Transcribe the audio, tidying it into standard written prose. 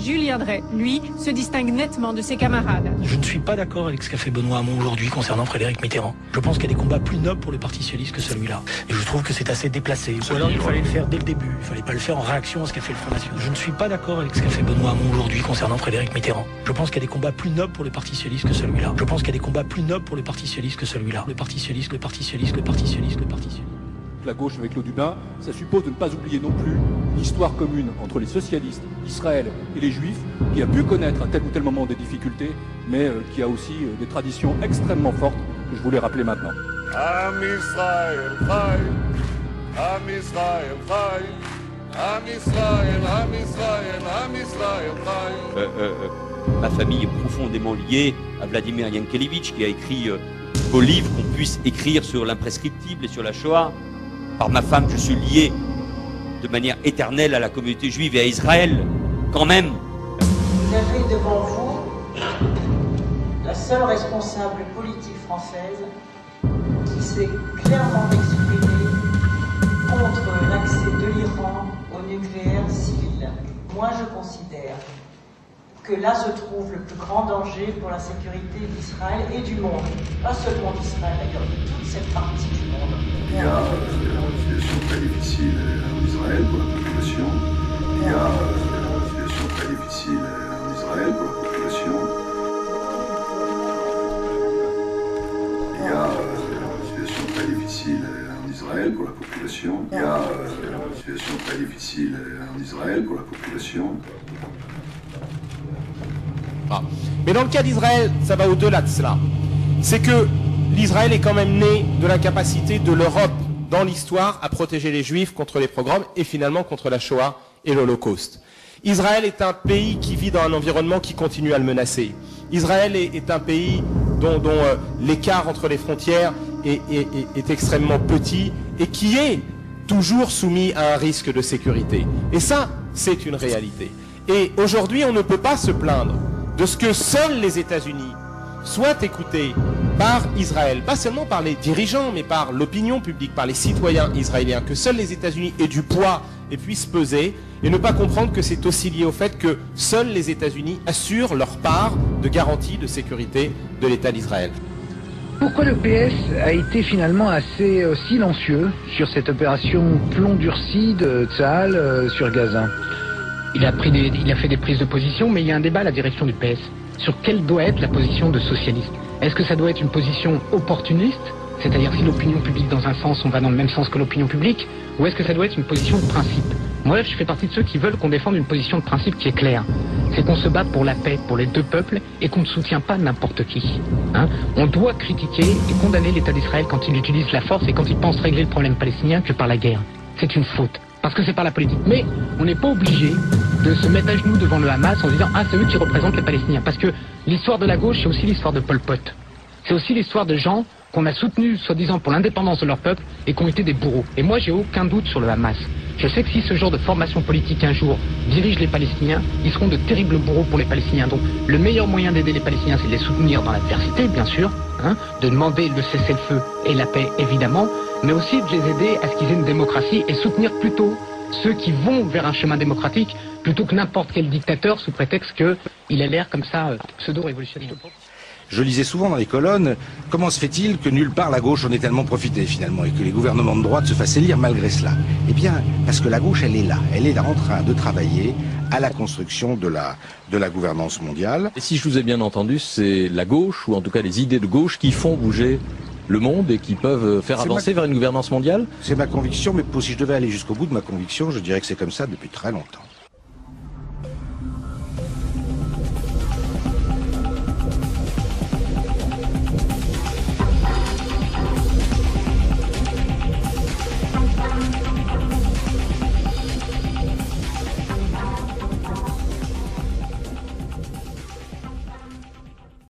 Julien Drey, lui, se distingue nettement de ses camarades. Je ne suis pas d'accord avec ce qu'a fait Benoît Hamon aujourd'hui concernant Frédéric Mitterrand. Je pense qu'il y a des combats plus nobles pour le Parti socialiste que celui-là. Et je trouve que c'est assez déplacé. Ou alors il fallait le faire dès le début. Il fallait pas le faire en réaction à ce qu'a fait le Front National. Je ne suis pas d'accord avec ce qu'a fait Benoît Hamon aujourd'hui concernant Frédéric Mitterrand. Je pense qu'il y a des combats plus nobles pour le Parti socialiste que celui-là. Je pense qu'il y a des combats plus nobles pour le Parti socialiste que celui-là. Le Parti socialiste, le Parti socialiste, le Parti socialiste, le Parti socialiste. La gauche avec l'eau du bain, ça suppose de ne pas oublier non plus l'histoire commune entre les socialistes, Israël et les juifs, qui a pu connaître à tel ou tel moment des difficultés, mais qui a aussi des traditions extrêmement fortes que je voulais rappeler maintenant. Am Israël Chai, Am Israël Chai, Am Israël, Am Israël, Am Israël Chai. Ma famille est profondément liée à Vladimir Yankelevitch, qui a écrit beaux livres qu'on puisse écrire sur l'imprescriptible et sur la Shoah. Par ma femme, je suis lié de manière éternelle à la communauté juive et à Israël, quand même. Vous avez devant vous la seule responsable politique française qui s'est clairement exprimée contre l'accès de l'Iran au nucléaire civil. Moi, je considère que là se trouve le plus grand danger pour la sécurité d'Israël et du monde. Pas seulement d'Israël, d'ailleurs, de toute cette partie du monde. Il y a une situation très difficile en Israël pour la population. Il y a une situation très difficile en Israël pour la population. Il y a une situation très difficile en Israël pour la population. Il y a une situation très difficile en Israël pour la population. Mais dans le cas d'Israël, ça va au-delà de cela. C'est que l'Israël est quand même né de l'incapacité de l'Europe dans l'histoire à protéger les Juifs contre les pogroms et finalement contre la Shoah et l'Holocauste. Israël est un pays qui vit dans un environnement qui continue à le menacer. Israël est un pays dont l'écart entre les frontières est extrêmement petit et qui est toujours soumis à un risque de sécurité. Et ça, c'est une réalité. Et aujourd'hui, on ne peut pas se plaindre de ce que seuls les États-Unis soient écoutés par Israël, pas seulement par les dirigeants, mais par l'opinion publique, par les citoyens israéliens, que seuls les États-Unis aient du poids et puissent peser, et ne pas comprendre que c'est aussi lié au fait que seuls les États-Unis assurent leur part de garantie de sécurité de l'État d'Israël. Pourquoi le PS a été finalement assez silencieux sur cette opération plomb durci de Tsahal sur Gaza? Il a fait des prises de position, mais il y a un débat à la direction du PS sur quelle doit être la position de socialiste. Est-ce que ça doit être une position opportuniste, c'est-à-dire si l'opinion publique dans un sens, on va dans le même sens que l'opinion publique, ou est-ce que ça doit être une position de principe? Moi, je fais partie de ceux qui veulent qu'on défende une position de principe qui est claire. C'est qu'on se bat pour la paix, pour les deux peuples, et qu'on ne soutient pas n'importe qui. On doit critiquer et condamner l'État d'Israël quand il utilise la force et quand il pense régler le problème palestinien que par la guerre. C'est une faute. Parce que c'est par la politique. Mais on n'est pas obligé de se mettre à genoux devant le Hamas en disant « Ah, c'est eux qui représentent les Palestiniens ». Parce que l'histoire de la gauche, c'est aussi l'histoire de Pol Pot. C'est aussi l'histoire de gens qu'on a soutenus, soi-disant, pour l'indépendance de leur peuple et qui ont été des bourreaux. Et moi, j'ai aucun doute sur le Hamas. Je sais que si ce genre de formation politique un jour dirige les Palestiniens, ils seront de terribles bourreaux pour les Palestiniens. Donc le meilleur moyen d'aider les Palestiniens, c'est de les soutenir dans l'adversité, bien sûr, de demander le cessez-le-feu et la paix, évidemment, mais aussi de les aider à ce qu'ils aient une démocratie et soutenir plutôt ceux qui vont vers un chemin démocratique plutôt que n'importe quel dictateur sous prétexte qu'il a l'air comme ça pseudo-révolutionnaire. Je lisais souvent dans les colonnes, comment se fait-il que nulle part la gauche en ait tellement profité finalement et que les gouvernements de droite se fassent élire malgré cela? Eh bien, parce que la gauche, elle est là. Elle est en train de travailler à la construction de la gouvernance mondiale. Et si je vous ai bien entendu, c'est la gauche, ou en tout cas les idées de gauche, qui font bouger le monde et qui peuvent faire avancer vers une gouvernance mondiale? C'est ma conviction, mais si je devais aller jusqu'au bout de ma conviction, je dirais que c'est comme ça depuis très longtemps.